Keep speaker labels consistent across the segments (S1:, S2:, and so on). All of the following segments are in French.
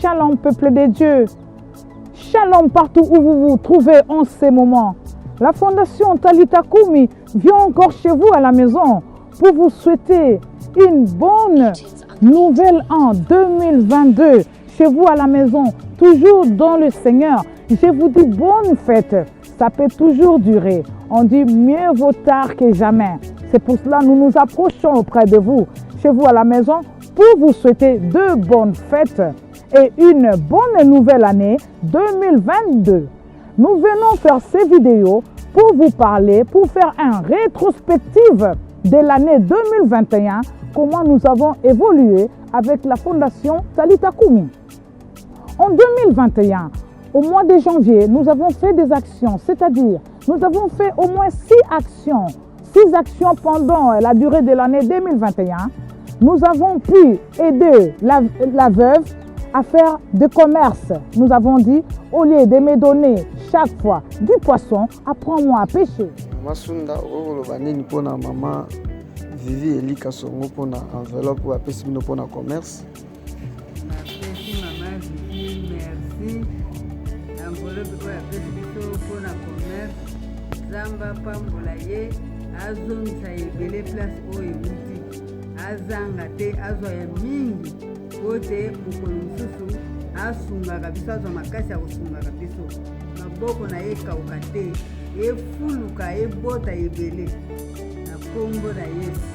S1: Shalom, peuple de Dieu. Shalom partout où vous vous trouvez en ces moments. La Fondation Talita Kumi vient encore chez vous à la maison pour vous souhaiter une bonne nouvelle en 2022. Chez vous à la maison, toujours dans le Seigneur. Je vous dis bonne fête. Ça peut toujours durer. On dit mieux vaut tard que jamais. C'est pour cela que nous nous approchons auprès de vous, chez vous à la maison, pour vous souhaiter de bonnes fêtes et une bonne nouvelle année 2022. Nous venons faire ces vidéos pour vous parler, pour faire une rétrospective de l'année 2021, comment nous avons évolué avec la Fondation Talita Kumi. En 2021, au mois de janvier, nous avons fait des actions, c'est-à-dire nous avons fait au moins 6 actions pendant la durée de l'année 2021. Nous avons pu aider la veuve à faire des commerces. Nous avons dit, au lieu de me donner chaque fois du poisson, apprends-moi à pêcher.
S2: Maman Sunda, maman Vivi Eli Kasongo pour la enveloppe pour appeler pour le commerce.
S3: Merci maman Vivi, merci. Enveloppe pour appeler pour le commerce. Zamba Pambolaye, Azon Saïbele place au Yémouti. Azanga te azwa ya mingi kote mokolo mosusu asungaka biso azwa makasi ya kosungaka biso maboko na ye ekauka te efuluka ebota ebele na kombo na Yesu.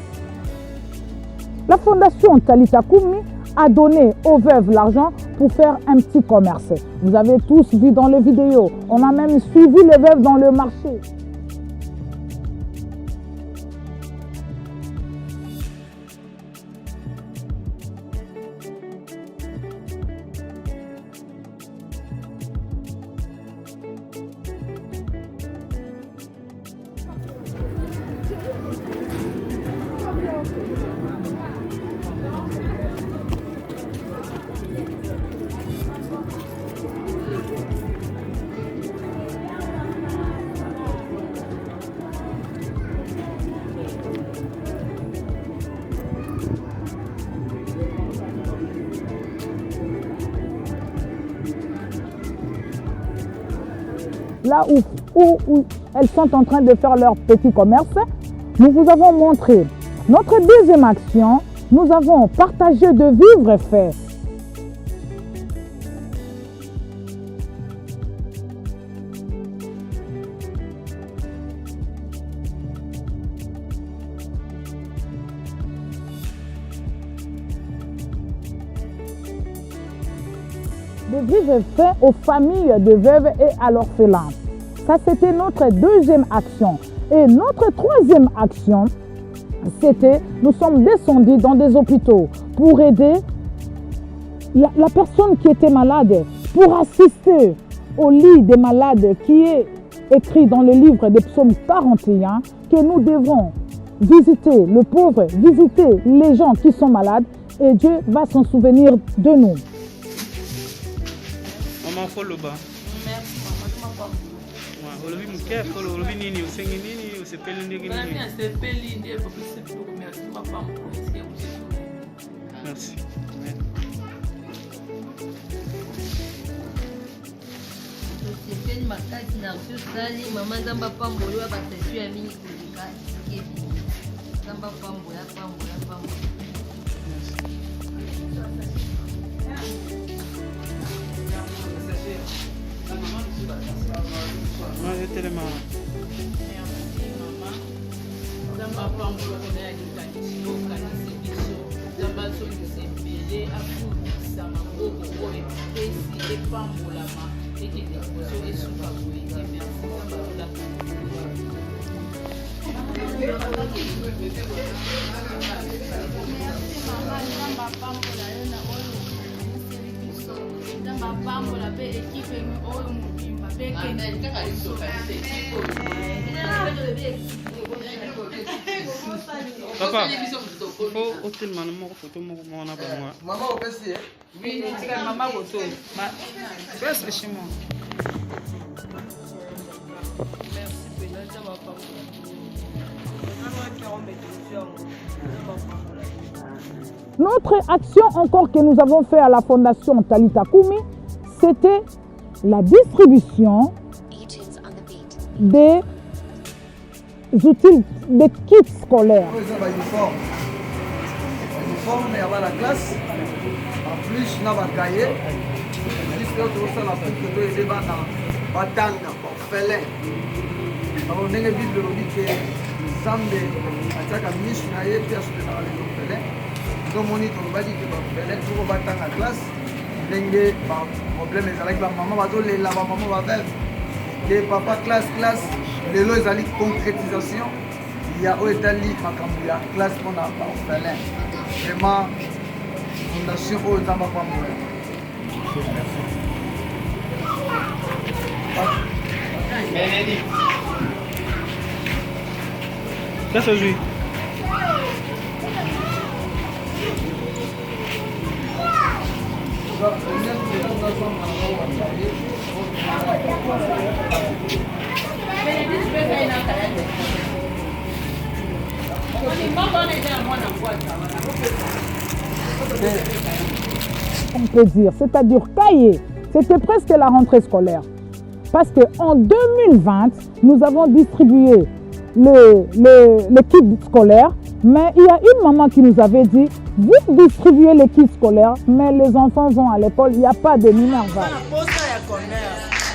S1: La Fondation Talita Kumi a donné aux veuves l'argent pour faire un petit commerce. Vous avez tous vu dans les vidéos, on a même suivi les veuves dans le marché. Là où elles sont en train de faire leur petit commerce, nous vous avons montré notre deuxième action. Nous avons partagé de vivres faits. De vivres faits aux familles de veuves et à l'orphelin. Ça, c'était notre deuxième action. Et notre troisième action, c'était, nous sommes descendus dans des hôpitaux pour aider la personne qui était malade, pour assister au lit des malades qui est écrit dans le livre des psaumes 41, que nous devons visiter le pauvre, visiter les gens qui sont malades, et Dieu va s'en souvenir de nous.
S4: Maman Foloba.
S5: Merci maman,
S4: Olobi mukef, olobi nini, usengi nini, usepeli nini. Merci.
S5: Usepeli makati na usali mama Zamba Pambolo wa batesu ya mingi kulika kebi. Zamba Pambolo.
S4: Merci tellement.
S6: Merci maman. Zamba Pambolo na likanisi okanisi biso. Zamba songisi mbele afundisa maboko oyo esi epambolama ekende biso esuka koyite. Merci Zamba olaka.
S7: Merci maman Zamba Pambola na oyo biso. Zamba Pambola pe ekipe oyo mobimba pe kende.
S4: Papa, faut hôtellement mon photo mon abonnement.
S2: Maman, au PC.
S6: Oui, c'est quand maman photo.
S4: Reste chez moi.
S5: Merci Pena Zamba Pambolo.
S1: Notre action encore que nous avons fait à la Fondation Talita Kumi, c'était la distribution des outils, des kits scolaires.
S2: Uniforme à la classe, en plus, on a un cahier, jusqu'à tout ça, la petite photo est devant la batanga, orphelin. Alors, on a une Bible qui dit que Zambé, à chaque mission, il y a des orphelins. Donc, on dit que l'orphelin, tout le batanga la classe, il y a des problèmes avec la maman, la maman va faire. Que papa, classe, les lois, ils ont une concrétisation. Il y a aussi la classe pour l'orphelin. Vraiment, fondation au Zamba Pambola.
S4: Ça se joue.
S1: On peut dire, c'est-à-dire cahier, c'était presque la rentrée scolaire. Parce qu'en 2020, nous avons distribué le kit scolaire, mais il y a une maman qui nous avait dit, vous distribuez les kits scolaires, mais les enfants vont à l'école, il n'y a pas de Minerval.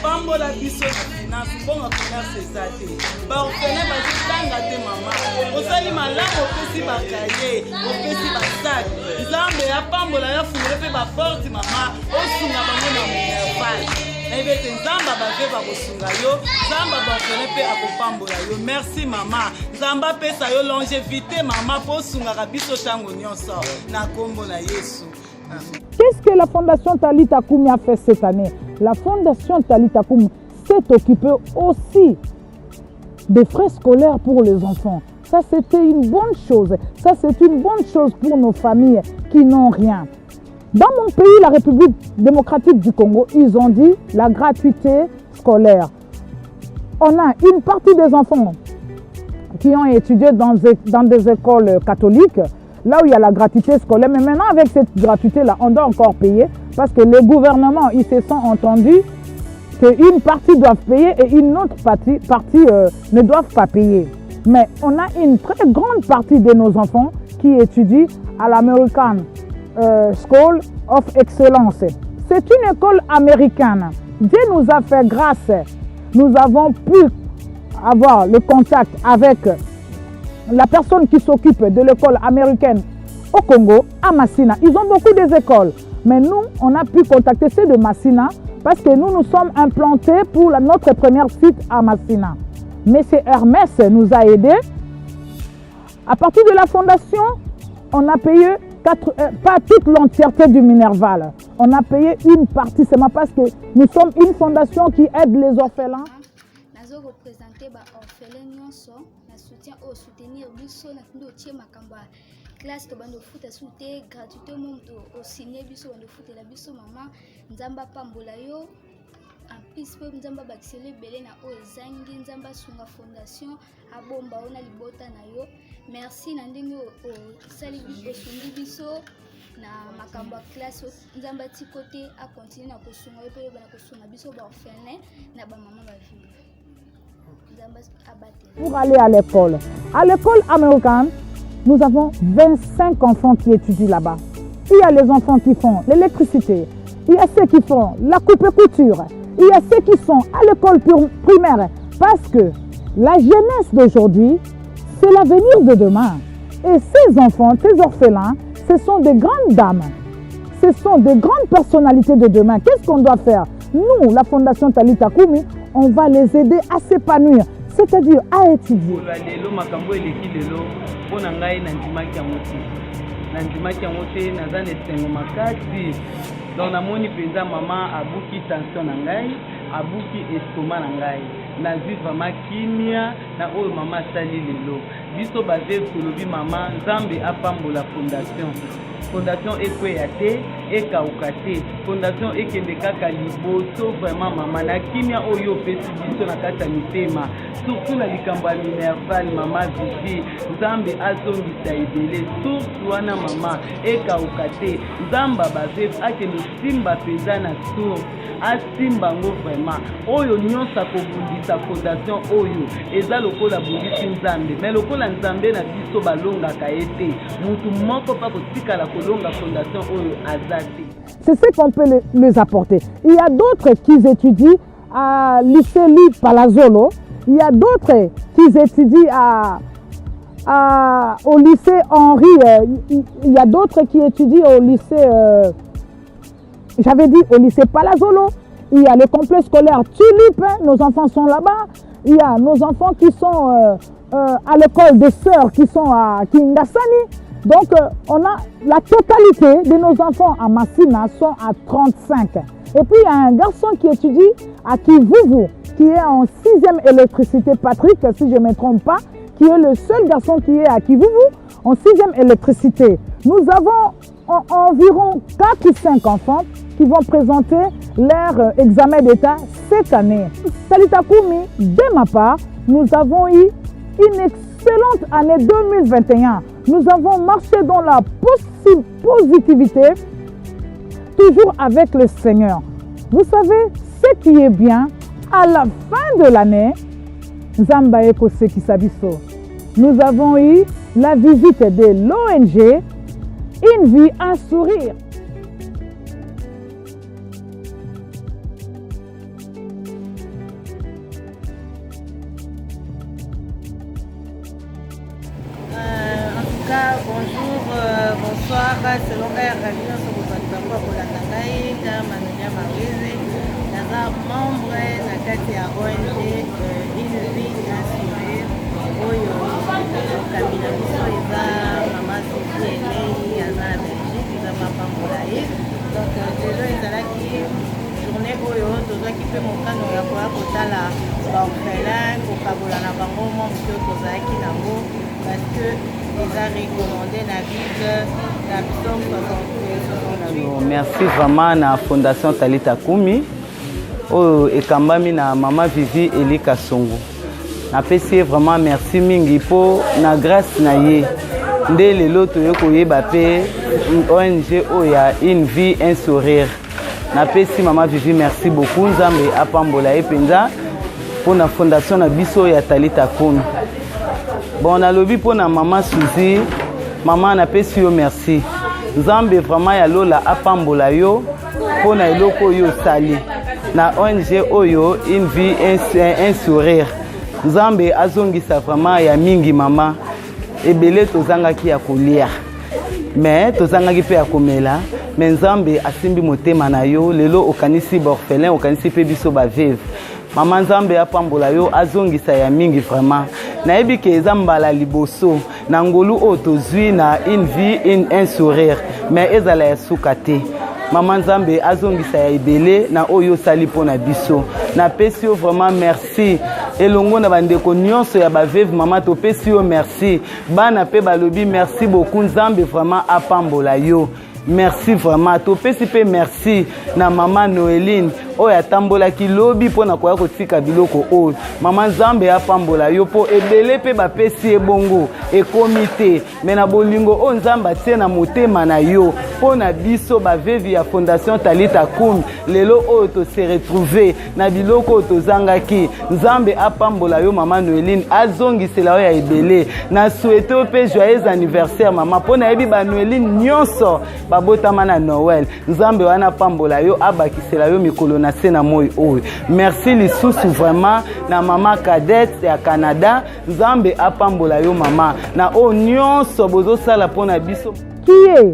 S8: Pambola biso na finance bonga commerce ezate ba ofene ba tanga te mama osali malamu opesi ba kaye opesi ba sac nzambe ya pambola ya fungule pe ba porte mama osunga bango na Minerval ebete nzamba bave ba kosunga yo nzamba ba ofene pe akopambola yo merci mama nzamba pesa yo longévité mama po sunga biso tango nyonso na kombo na Yesu.
S1: Qu'est-ce que la Fondation Talita Kumi a fait cette année? La Fondation Talita Kumi s'est occupée aussi des frais scolaires pour les enfants. Ça, c'était une bonne chose. Ça, c'est une bonne chose pour nos familles qui n'ont rien. Dans mon pays, la République démocratique du Congo, ils ont dit la gratuité scolaire. On a une partie des enfants qui ont étudié dans des écoles catholiques, là où il y a la gratuité scolaire. Mais maintenant, avec cette gratuité-là, on doit encore payer parce que les gouvernements, ils se sont entendus qu'une partie doivent payer et une autre partie ne doivent pas payer. Mais on a une très grande partie de nos enfants qui étudient à l'American School of Excellence. C'est une école américaine. Dieu nous a fait grâce. Nous avons pu avoir le contact avec la personne qui s'occupe de l'école américaine au Congo, à Massina. Ils ont beaucoup d'écoles, mais nous, on a pu contacter ceux de Massina parce que nous sommes implantés pour notre premier site à Massina. Monsieur Hermès nous a aidés. À partir de la fondation, on a payé pas toute l'entièreté du Minerval. On a payé une partie seulement parce que nous sommes une fondation qui aide les orphelins.
S7: Nous représenter les orphelins, soutien au soutenir biso na kindo tie makamba classe to bando futa souté gratuitement au signer biso bando futa la biso mama nzamba pambola yo en plus pe nzamba bakisele belé na o ezangi nzamba sunga fondation abomba ona libota na yo merci na ndenge o sali biso sungi biso na makambo classe nzamba ti côté a continuer na kosunga yo pe bana kosunga biso ba orphelin na ba mama ba vie. Pour aller à l'école. À l'école américaine, nous avons 25 enfants qui étudient là-bas. Il y a les enfants qui font l'électricité, il y a ceux qui font la coupe et couture, il y a ceux qui sont à l'école primaire. Parce que la jeunesse d'aujourd'hui, c'est l'avenir de demain. Et ces enfants, ces orphelins, ce sont des grandes dames. Ce sont des grandes personnalités de demain. Qu'est-ce qu'on doit faire? Nous, la Fondation Talita Kumi, on va les aider à s'épanouir, c'est-à-dire à étudier.
S8: Donc namoni penza maman abuki tension na ngai, abuki estomac na ngai. Na vraiment kimia na oyo maman sali lelo. Biso baze kolobi maman Nzambe apambola fondation. Fondation ekweya te, ekauka te. fondation ekende kaka liboso vraiment mama na kimia oyo pesi biso na kati ya mitema surtout na likambo ya minerval mama Vivi nzambe azongisa ebele surtout wana mama ekauka te nzamba baveve akende simba mpenza na source asimba ngo vraiment oyo nyonso akobundisa fondation oyo eza lokola bundisi nzambe mais lokola nzambe na biso balongaka ye te mutu moko pa kotikala kolonga fondation oyo aza te.
S7: C'est ce qu'on peut les apporter. Il y a d'autres qui étudient à lycée Louis Palazzolo. Il y a d'autres qui étudient au lycée Henri. Il y a d'autres qui étudient au lycée, j'avais dit au lycée Palazzolo. Il y a le complexe scolaire Tulipe, nos enfants sont là-bas. Il y a nos enfants qui sont à l'école des sœurs qui sont à Kingasani. Donc, on a la totalité de nos enfants à Massina sont à 35. Et puis, il y a un garçon qui étudie à Kivuvu, qui est en 6e électricité, Patrick, si je ne me trompe pas, qui est le seul garçon qui est à Kivuvu, en 6e électricité. Nous avons environ 4 ou 5 enfants qui vont présenter leur examen d'État cette année. Talita Koumi, de ma part, nous avons eu une excellente année 2021. Nous avons marché dans la positivité, toujours avec le Seigneur. Vous savez, ce qui est bien, à la fin de l'année, nous avons eu la visite de l'ONG Une vie, un sourire.
S3: Bonjour, bonsoir, selon Radina Sokosantango Kolandangai, Manonia Marise, Naza membre na kati ya ONG Une vie assurée, Oyo, Kabila Biso, Eza, Mama Sophie Elei, Aza na Belgique, Eza Papa Moulaye. Donc, lelo ezalaki journée Oyo, tozwaki mpe mokano ya koya kotala baorphelin, kokabola na bango mwa moto tozalaki nango, parce que
S8: merci vraiment na fondation Talita Koumi oyo ekambami na mama Vivi Eli Kasongo. Napesi vraiment merci mingi po na grâce na ye nde lelo toye koyeba pe ONG oyo ya Une vie un sourire. Napesi mama Vivi merci beaucoup, nzambe apambola ye penza po na fondation na biso ya Talita Koumi. Bon, na lobi pour na maman Suzy, maman na pesi yo merci. Nzambe vraiment ya lola apambola yo pour na eloko yo sali. Na ONG oyo Une vie un sourire. Nzambe azongisa vraiment ya mingi mama. Ebele tozangaki ya kolia. Mais tozangaki pe ya komela. Mais Nzambe asimbi motema na yo lelo okanisi borphelin okanisi pe biso ba veuve. Maman Nzambe apambola yo azongisa ya mingi vraiment. Nayebi ke eza mbala liboso na ngolu o tozwi na Une vie un sourire mais ezala ya suka te. Maman Nzambe azongisa ya ebele na oyo sali pona biso. Na pesi yo vraiment merci. Elongo na bandeko nyonso ya baveve mama to pesi yo merci. Bana pe balobi merci beaucoup Nzambe vraiment apambola yo. Merci vraiment. Topesi pe merci na maman Noéline. Oya tambola ki lobi pona koya kotika biloko o. Maman Nzambe apambola yo po ebele pe bapesi ebongo e komite. Mena bolingo o Nzamba tie na motema na yo. Pona biso bavevi ya fondation Talita Koumi. Lelo o to se retrouver na biloko to zangaki. Nzambe apambola yo maman Noéline azongisela yo ya ebele. Na souhaite pe joyeux anniversaire maman. Pona ebi ba Noéline nyonso babotama na Noël. Nzambe wana pambola yo abakisela yo mikolo na sena moi oyo. Merci lisusu vraiment na mama Cadette ya Canada. Nzambe apambola yo mama. Na o nyonso bozo sala pona biso.
S7: Qui est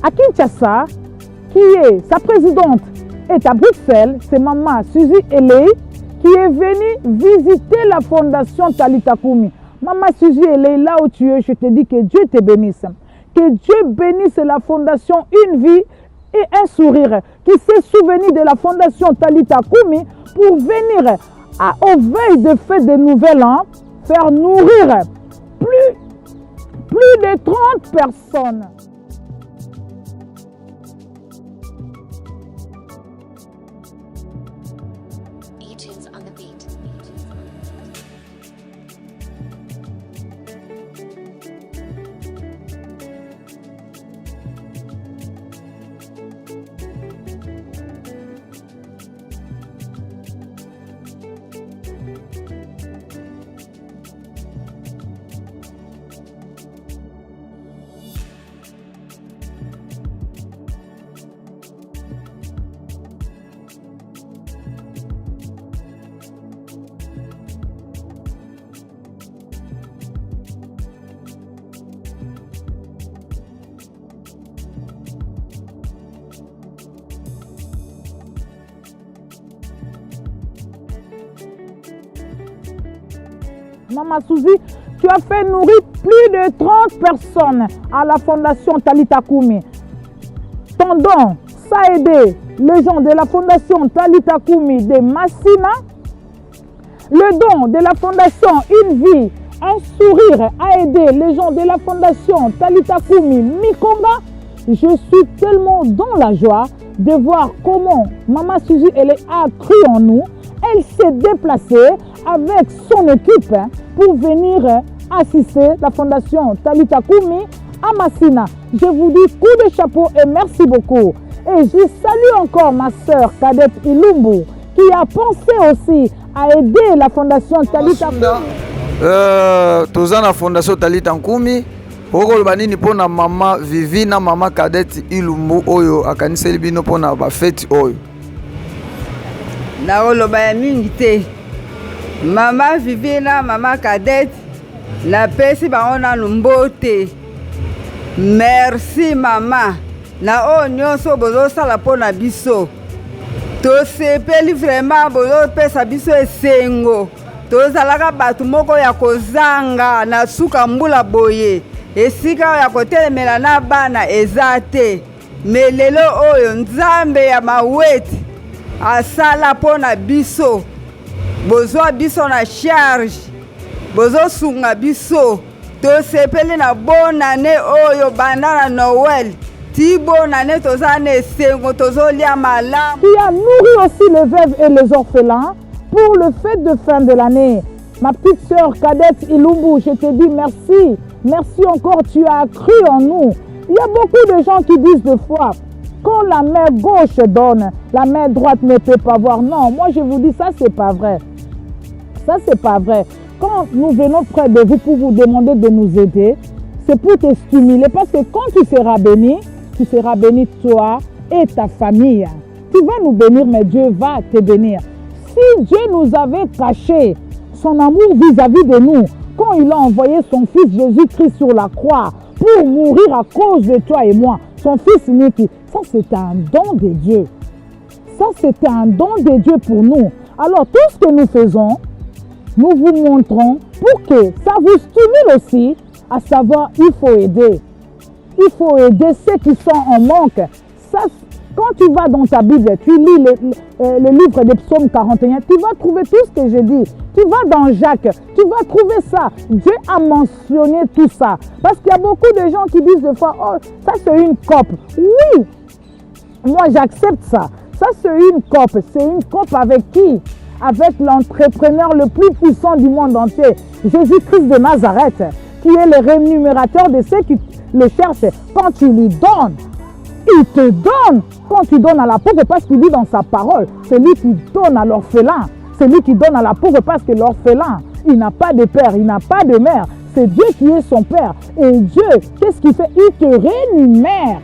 S7: à Kinshasa, qui est sa présidente est à Bruxelles, c'est maman Suzy Elei qui est venue visiter la fondation Talita Koumi. Maman Suzy Elei, là où tu es, je te dis que Dieu te bénisse. Que Dieu bénisse la fondation Une vie et un sourire qui s'est souvenu de la fondation Talita Koumi pour venir au veille de fête de Nouvel An faire nourrir plus de 30 personnes.
S1: Maman Suzy, tu as fait nourrir plus de 30 personnes à la fondation Talita Kumi. Ton don, ça a aidé les gens de la fondation Talita Kumi de Massina. Le don de la fondation Une Vie, un sourire a aidé les gens de la fondation Talita Kumi Mikonga. Je suis tellement dans la joie de voir comment Maman Suzy a cru en nous. Elle s'est déplacée avec son équipe pour venir assister la fondation Talita Kumi à Massina. Je vous dis coup de chapeau et merci beaucoup. Et je salue encore ma sœur cadette Ilumbu qui a pensé aussi à aider la fondation Talita Kumi.
S2: Toza la fondation Talita Kumi. Okoloba nini pona mama Vivi na mama cadette Ilumbu oyo akaniseli bino pona ba fête oyo.
S3: Na oloba ya mingi te. Mama Vivi na mama cadette na pesi bango na mbote. Merci mama. Na o nyonso bozosala mpona biso. Tosepeli vraiment bozopesa biso esengo. Tozalaka bato moko ya kozanga na suka mbula boye. Esika ya kotelemela na bana eza te. Me lelo oyo nzambe ya maweti asala mpona biso. Bozwa biso na charge. Bozosunga biso. Tosepeli na bonne année oyo banda na Noël. Bonne année tozane sengo tozolia malam.
S1: Qui a nourri aussi les veuves et les orphelins pour le fête de fin de l'année. Ma petite sœur cadette Ilumbu, je te dis merci. Merci encore, tu as cru en nous. Il y a beaucoup de gens qui disent des fois, quand la main gauche donne, la main droite ne peut pas voir. Non, moi je vous dis ça, c'est pas vrai. Ça, c'est pas vrai. Quand nous venons près de vous pour vous demander de nous aider, c'est pour te stimuler. Parce que quand tu seras béni toi et ta famille. Tu vas nous bénir, mais Dieu va te bénir. Si Dieu nous avait caché son amour vis-à-vis de nous, quand il a envoyé son fils Jésus-Christ sur la croix pour mourir à cause de toi et moi, son fils unique, ça c'était un don de Dieu. Ça c'était un don de Dieu pour nous. Alors tout ce que nous faisons, nous vous montrons pour que ça vous stimule aussi à savoir il faut aider. Il faut aider ceux qui sont en manque. Ça, quand tu vas dans ta Bible, tu lis le livre des psaumes 41, tu vas trouver tout ce que je dis. Tu vas dans Jacques, tu vas trouver ça. Dieu a mentionné tout ça. Parce qu'il y a beaucoup de gens qui disent des fois, oh, ça c'est une COP. Oui, moi j'accepte ça. Ça c'est une COP. C'est une COP avec qui? Avec l'entrepreneur le plus puissant du monde entier, Jésus-Christ de Nazareth, qui est le rémunérateur de ceux qui le cherchent. Quand tu lui donnes, il te donne. Quand tu donnes à la pauvre, parce qu'il dit dans sa parole, c'est lui qui donne à l'orphelin. C'est lui qui donne à la pauvre parce que l'orphelin, il n'a pas de père, il n'a pas de mère. C'est Dieu qui est son père. Et Dieu, qu'est-ce qu'il fait? Il te rémunère.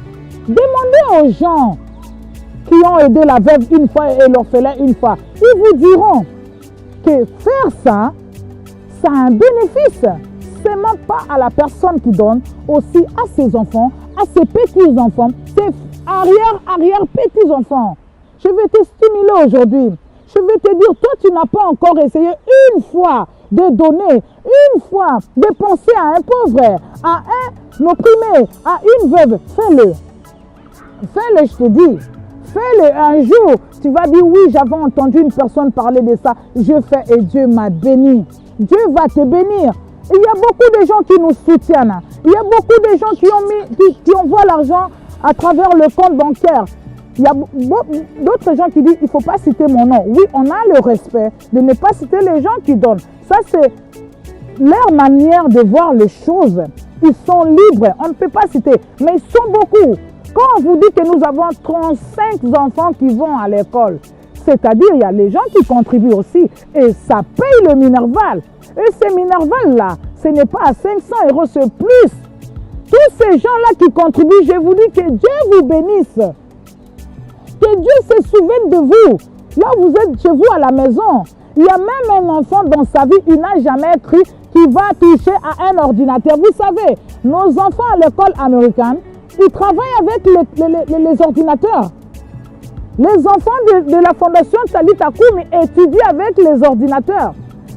S1: Demandez aux gens qui ont aidé la veuve une fois et l'orphelin une fois. Ils vous diront que faire ça, ça a un bénéfice. C'est même pas à la personne qui donne, aussi à ses enfants, à ses petits-enfants, ses arrière-petits-enfants. Je vais te stimuler aujourd'hui. Je vais te dire, toi tu n'as pas encore essayé une fois de donner, une fois de penser à un pauvre, à un opprimé, à une veuve. Fais-le. Fais-le, je te dis. Fais-le un jour. Tu vas dire, oui, j'avais entendu une personne parler de ça. Je fais et Dieu m'a béni. Dieu va te bénir. Il y a beaucoup de gens qui nous soutiennent. Il y a beaucoup de gens qui envoient l'argent à travers le compte bancaire. Il y a d'autres gens qui disent, il ne faut pas citer mon nom. Oui, on a le respect de ne pas citer les gens qui donnent. Ça, c'est leur manière de voir les choses. Ils sont libres. On ne peut pas citer, mais ils sont beaucoup. Quand on vous dit que nous avons 35 enfants qui vont à l'école, c'est-à-dire il y a les gens qui contribuent aussi et ça paye le Minerval. Et ces Minerval-là, ce n'est pas à 500 €, c'est plus. Tous ces gens-là qui contribuent, je vous dis que Dieu vous bénisse. Que Dieu se souvienne de vous. Là, vous êtes chez vous à la maison. Il y a même un enfant dans sa vie, il n'a jamais écrit, qui va toucher à un ordinateur. Vous savez, nos enfants à l'école américaine, ils travaillent avec les ordinateurs. Les enfants de la fondation Talita Kumi étudient avec les ordinateurs.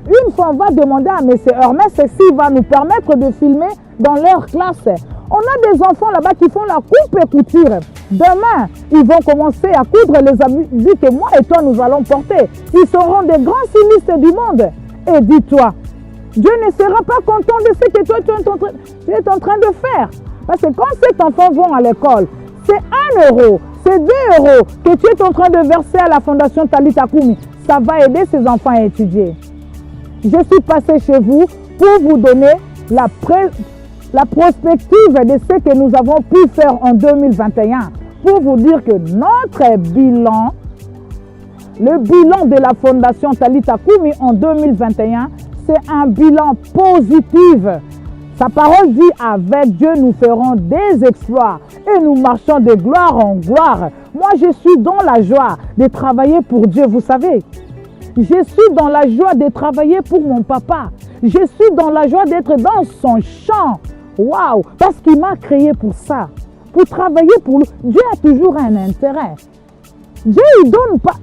S7: Une fois, on va demander à M. Hermès s'il va nous permettre de filmer dans leur classe. On a des enfants là-bas qui font la coupe et couture. Demain, ils vont commencer à coudre les habits que moi et toi nous allons porter. Ils seront des grands stylistes du monde. Et dis-toi, Dieu ne sera pas content de ce que toi tu es en train de faire. Parce que quand ces enfants vont à l'école, c'est 1 euro, c'est 2 euros que tu es en train de verser à la Fondation Talita Kumi. Ça va aider ces enfants à étudier. Je suis passé chez vous pour vous donner la prospective de ce que nous avons pu faire en 2021. Pour vous dire que notre bilan, le bilan de la Fondation Talita Kumi en 2021, c'est un bilan positif. Sa parole dit, avec Dieu, nous ferons des exploits et nous marchons de gloire en gloire. Moi, je suis dans la joie de travailler pour Dieu, vous savez. Je suis dans la joie de travailler pour mon papa. Je suis dans la joie d'être dans son champ. Waouh! Parce qu'il m'a créé pour ça. Pour travailler pour lui. Dieu a toujours un intérêt. Dieu, il donne pas.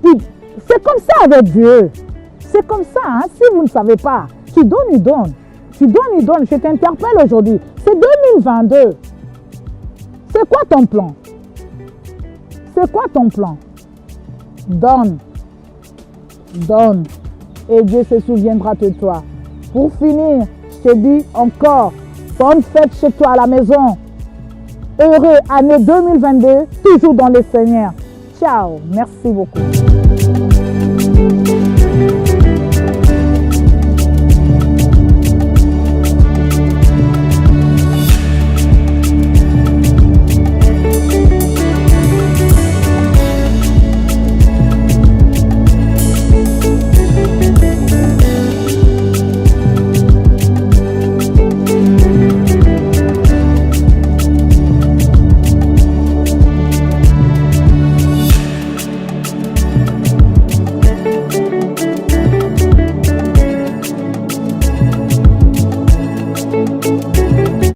S7: C'est comme ça avec Dieu. C'est comme ça, hein? Si vous ne savez pas. Tu donnes, il donne. Tu donnes, il donne. Je t'interpelle aujourd'hui. C'est 2022. C'est quoi ton plan? C'est quoi ton plan? Donne. Donne. Et Dieu se souviendra de toi. Pour finir, je te dis encore, bonne fête chez toi à la maison. Heureux année 2022, toujours dans le Seigneur. Ciao. Merci beaucoup.